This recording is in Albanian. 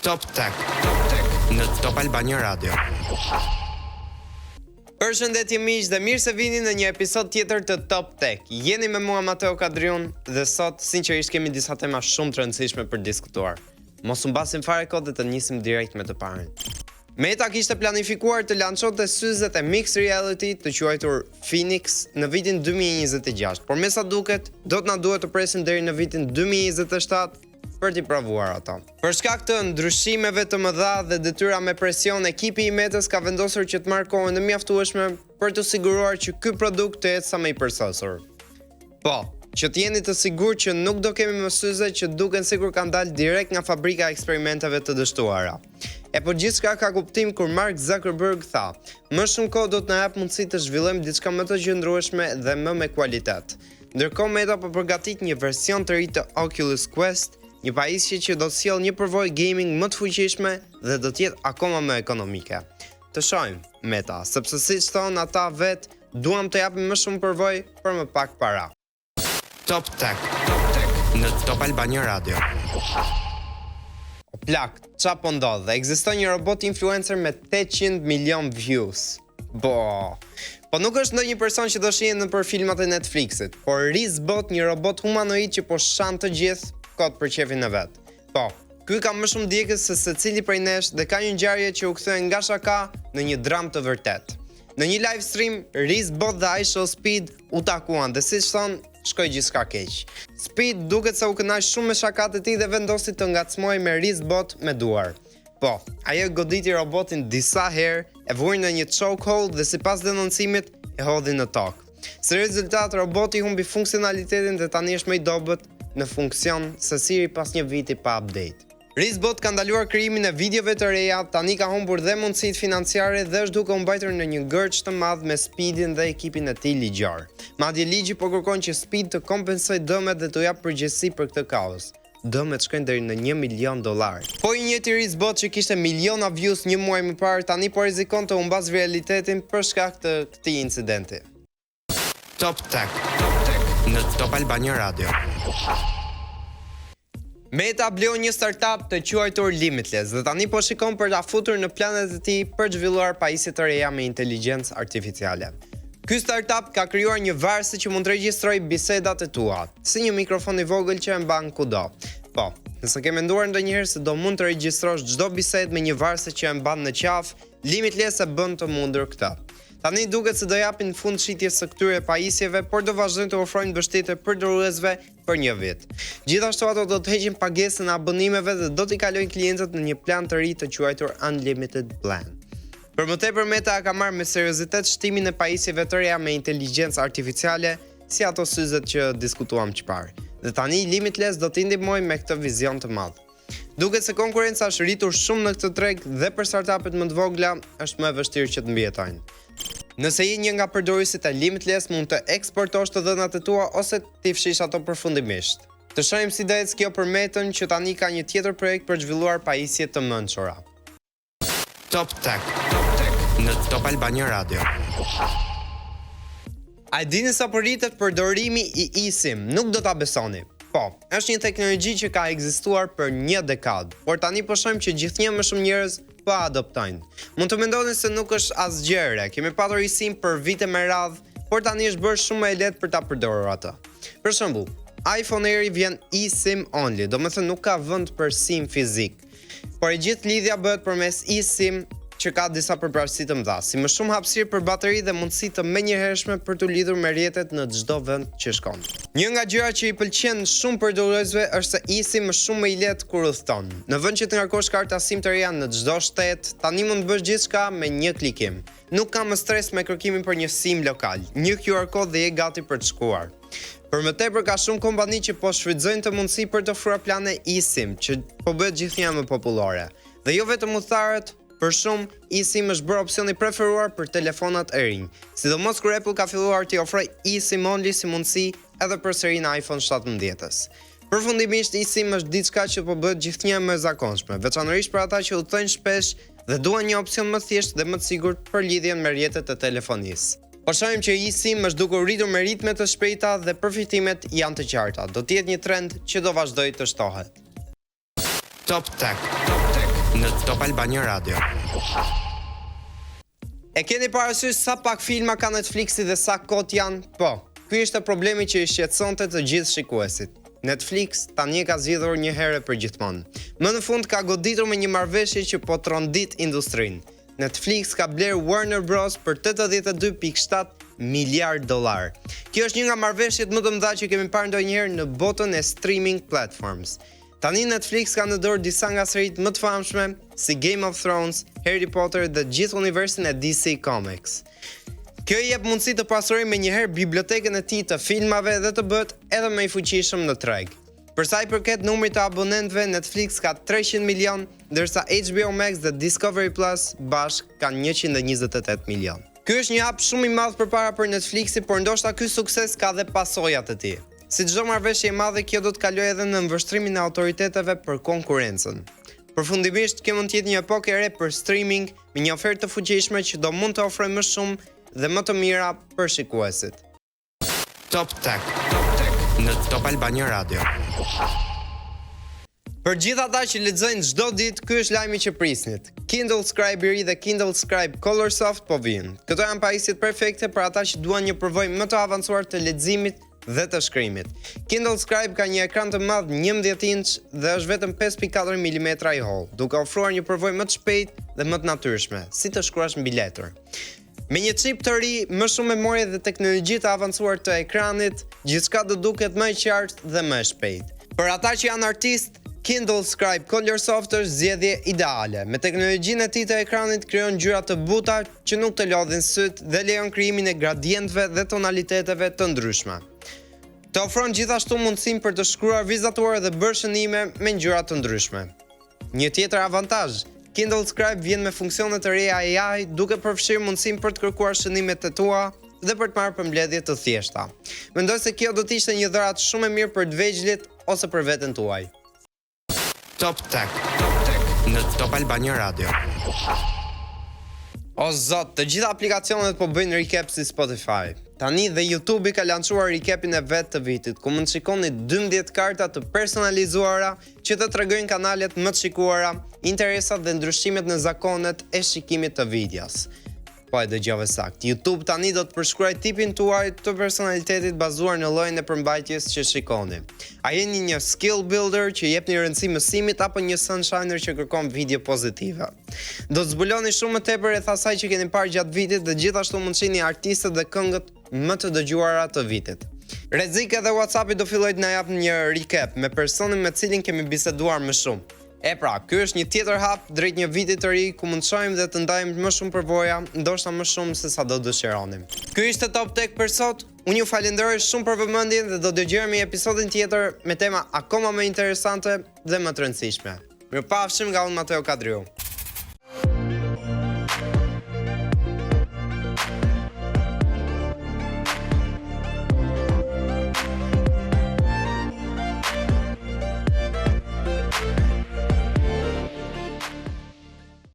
Top Tech në Top Albania Radio. Përshëndetje miq dhe mirë se vini në një episod tjetër të Top Tech. Jeni me mua Mateo Kadriun dhe sot sinqerisht kemi disa tema shumë të rëndësishme për diskutuar. Mos u mbasim fare kohë dhe të nisim direkt me të parën. Meta kishte planifikuar të lançonte syzet e mixed reality të quajtur Phoenix në vitin 2026, por me sa duket do të na duhet të presim deri në vitin 2027 për t'i provuar ato. Për shkak të ndryshimeve të mëdha dhe detyra me presion, ekipi i Metës ka vendosur që të marrë kohën e mjaftueshme për të siguruar që ky produkt të jetë sa më i përsosur. Po, që të jeni të sigurt që nuk do kemi më syze që duken sikur kanë dalë direkt nga fabrika e eksperimenteve të dështuara. E po gjithçka ka kuptim kur Mark Zuckerberg tha: "Më shumë kohë do të na jap mundësi të zhvillojmë diçka më të qëndrueshme dhe më me kualitet." Ndërkohë Meta po përgatit një version të ri të Oculus Quest, një pajisje që do të sjellë një përvojë gaming më të fuqishme dhe do të jetë akoma më ekonomike. Të shohim Meta, sepse siç thon ata vet, duam të japim më shumë përvojë për më pak para. Top Tech në Top Albania Radio. O plak, qa po ndodh? Ekziston një robot influencer me 800 milion views. Po nuk është ndonjë person që do shihen nëpër filmat e Netflixit, por Rizbot, një robot humanoid që po shan të gjithë kot për qefin e vet. Po, ky ka më shumë djegës se secili prej nesh dhe ka një ngjarje që u kthye nga shaka në një dram të vërtet. Në një live stream, Rizbot dhe iShowSpeed u takuan dhe siç thon, shkoi gjithçka keq. Speed duket se u kënaq shumë me shakat e tij dhe vendosi të ngacmojë me Rizbot me duar. Po, ajo goditi robotin disa herë, e vuri në një chokehold dhe sipas denoncimit e hodhi në tokë. Si rezultat, roboti humbi funksionalitetin dhe tani është më i dobët në funksion sesiri pas një viti pa update. Rizbot ka ndaluar krijimin e videove të reja, tani ka humbur dhe mundësitë financiare dhe është duke u mbajtur në një gërç të madh me Speedin dhe ekipin e tij ligjor. Madje ligji po kërkon që Speed të kompensojë dëmet dhe të japë përgjegjësi për këtë kaos. Dëmet shkojnë deri në $1 milion. Po i njëjti Rizbot që kishte miliona views një muaj më parë, tani po rrezikon të humbas viralitetin për shkak të këtij incidenti. Top Tech në Top Albania Radio. Meta bleu një startup të quajtur Limitless dhe tani po shikon për ta futur në planet e tij për të zhvilluar pajisje të reja me inteligjencë artificiale. Ky startup ka krijuar një varësi që mund të regjistrojë bisedat e tua, si një mikrofon i vogël që e mban kudo. Po, nëse ke menduar ndonjëherë se do mund të regjistrosh çdo bisedë me një varëse që e mban në qafë, Limitless e bën të mundur këtë. Tani duket se do japin fund shitjes së këtyre pajisjeve, por do vazhdojnë të ofrojnë mbështetje përdoruesve për një vit. Gjithashtu ato do të heqin pagesën e abonimeve dhe do t'i kalojnë klientët në një plan të ri të quajtur Unlimited Plan. Për më tepër Meta ka marrë me seriozitet shtimin e pajisjeve të reja me inteligjencë artificiale, si ato syzet që diskutuam çfarë. Dhe tani Limitless do t'i ndihmojë me këtë vizion të madh. Duket se konkurenca është rritur shumë në këtë treg dhe për startupet më të vogla është më e vështirë që të mbijetojnë. Nëse je një nga përdoruesit e Limitless, mund të eksportosh të dhënat e tua ose t'i fshish ato përfundimisht. Të shohim si do ecë kjo për Metën që tani ka një tjetër projekt për zhvilluar pajisje të mençura. Top Tech në Top Albania Radio. A dini sa po rritet përdorimi i eSIM? Nuk do ta besoni. Po, është një teknologji që ka ekzistuar për një dekadë, por tani po shohim që gjithnjë më shumë njerëz po adoptojnë. Mund të mendoni se nuk është asgjë e re. Kemi patur eSIM për vite me radhë, por tani është bërë shumë më e lehtë për ta përdorur atë. Për shembull, iPhone Air vjen eSIM only, domethënë nuk ka vend për SIM fizik. Por e gjithë lidhja bëhet përmes eSIM që ka disa përparësi të mëdha, si më shumë hapësirë për bateri dhe mundësi të menjëhershme për të lidhur me rrjetet në çdo vend që shkon. Një nga gjërat që i pëlqen shumë përdoruesve është se eSIM është shumë më i lehtë kur udhton. Në vend që të ngarkosh karta SIM të reja në çdo shtet, tani mund të bësh gjithçka me një klikim. Nuk ka më stres me kërkimin për një SIM lokal, një QR kod dhe je gati për të shkuar. Për më tepër ka shumë kompani që po shfrytëzojnë të mundësi për të ofruar plane eSIM, që po bëhet gjithnjë më popullore. Dhe jo vetëm udhëtarët, për shumë, eSIM është bërë opsioni preferuar për telefonat e rinj, sidomos kur Apple ka filluar t'i ofrojë eSIM only si mundësi edhe për serinë iPhone 17-s. Përfundimisht, eSIM është diçka që po bëhet gjithnjë më e zakonshme, veçanërisht për ata që udhtojnë shpesh dhe duan një opsion më thjeshtë dhe më të sigurt për lidhjen me rrjetet e telefonisë. Po shohim që eSIM është duke u rritur me ritme të shpejta dhe përfitimet janë të qarta. Do të jetë një trend që do vazhdojë të shtohet. Top Tech në Top Albania Radio. E keni parasysh sa pak filma ka Netflixi dhe sa kot janë? Po, ky ishte problemi që i shqetësonte të gjithë shikuesit. Netflix tani ka zgjidhur një herë për gjithmonë. Më në fund ka goditur me një marrëveshje që po trondit industrinë. Netflix ka bler Warner Bros për 82.7 miliard dollar. Kjo është një nga marrëveshjet më të mëdha që kemi parë ndonjëherë në botën e streaming platforms. Tani Netflix ka në dorë disa nga seritë më të famshme si Game of Thrones, Harry Potter dhe gjithë universin e DC Comics. Kjo i jep mundësi të pasurojë menjëherë bibliotekën e tij të filmave dhe të bëhet edhe më i fuqishëm në treg. Për sa i përket numrit të abonentëve, Netflix ka 300 milion, ndërsa HBO Max dhe Discovery Plus bashk kanë 128 milion. Ky është një hap shumë i madh përpara për Netflixi, por ndoshta ky sukses ka dhe pasojat e tij. Si çdo marrëveshje e madhe, kjo do të kalojë edhe në mbështrimin e autoriteteve për konkurrencën. Përfundimisht, kjo mund të jetë një epokë e re për streaming, me një ofertë të fuqishme që do mund të ofrojë më shumë dhe më të mira për shikuesit. Top Tech në Top Albania Radio. Për gjithë ata që lexojnë çdo ditë, ky është lajmi që prisnit. Kindle Scribe i ri dhe Kindle Scribe Colorsoft po vijnë. Këto janë pajisjet perfekte për ata që duan një përvojë më të avancuar të leximit dhe të shkrimit. Kindle Scribe ka një ekran të madh 11 inch dhe është vetëm 5.4 mm i holl, duke ofruar një përvojë më të shpejtë dhe më të natyrshme, si të shkruash mbi letër. Me një chip të ri, më shumë memorie dhe teknologji të avancuar të ekranit, gjithçka do duket më e qartë dhe më e shpejtë. Për ata që janë artist, Kindle Scribe Colorsoft është zgjedhje ideale. Me teknologjinë e tij të ekranit krijon ngjyra të buta që nuk të lodhin syt dhe lejon krijimin e gradientëve dhe tonaliteteve të ndryshme. Të ofron gjithashtu mundësinë për të shkruar vizatuar dhe bërë shënime me ngjyra të ndryshme. Një tjetër avantazh, Kindle Scribe vjen me funksione të reja AI, duke përfshirë mundësinë për të kërkuar shënimet e tua dhe për të marrë përmbledhje të thjeshta. Mendoj se kjo do të ishte një dhuratë shumë e mirë për të vegjëlit ose për veten tuaj. Top Tech në Top Albania Radio. O zot, të gjitha aplikacionet po bëjnë recap si Spotify. Tani dhe YouTube ka lançuar recapin e vet të vitit, ku mund të shikoni 12 karta të personalizuara që të tregojnë kanalet më të shikuara, interesat dhe ndryshimet në zakonet e shikimit të videos. Po e dëgjove sakt. YouTube tani do të përshkruaj tipin tuaj të personalitetit bazuar në llojin e përmbajtjes që shikoni. A jeni një skill builder që jepni rëndësi mësimit apo një sunshiner që kërkon video pozitive? Do të zbuloni shumë më tepër rreth asaj që keni parë gjatë vitit dhe gjithashtu mund të shihni artistët dhe këngët më të dëgjuara të vitit. Rrezik edhe WhatsAppi do filloj të na japë një recap me personin me cilin kemi biseduar më shumë. E pra, ky është një tjetër hap drejt një viti të ri ku mund të shohim dhe të ndajmë më shumë përvoja, ndoshta më shumë se sa do dëshironim. Ky ishte Top Tech për sot. Unë ju falenderoj shumë për vëmendjen dhe do dëgjojmë një episodin tjetër me tema akoma më interesante dhe më të rëndësishme. Mirupafshim nga unë Mateo Kadriu.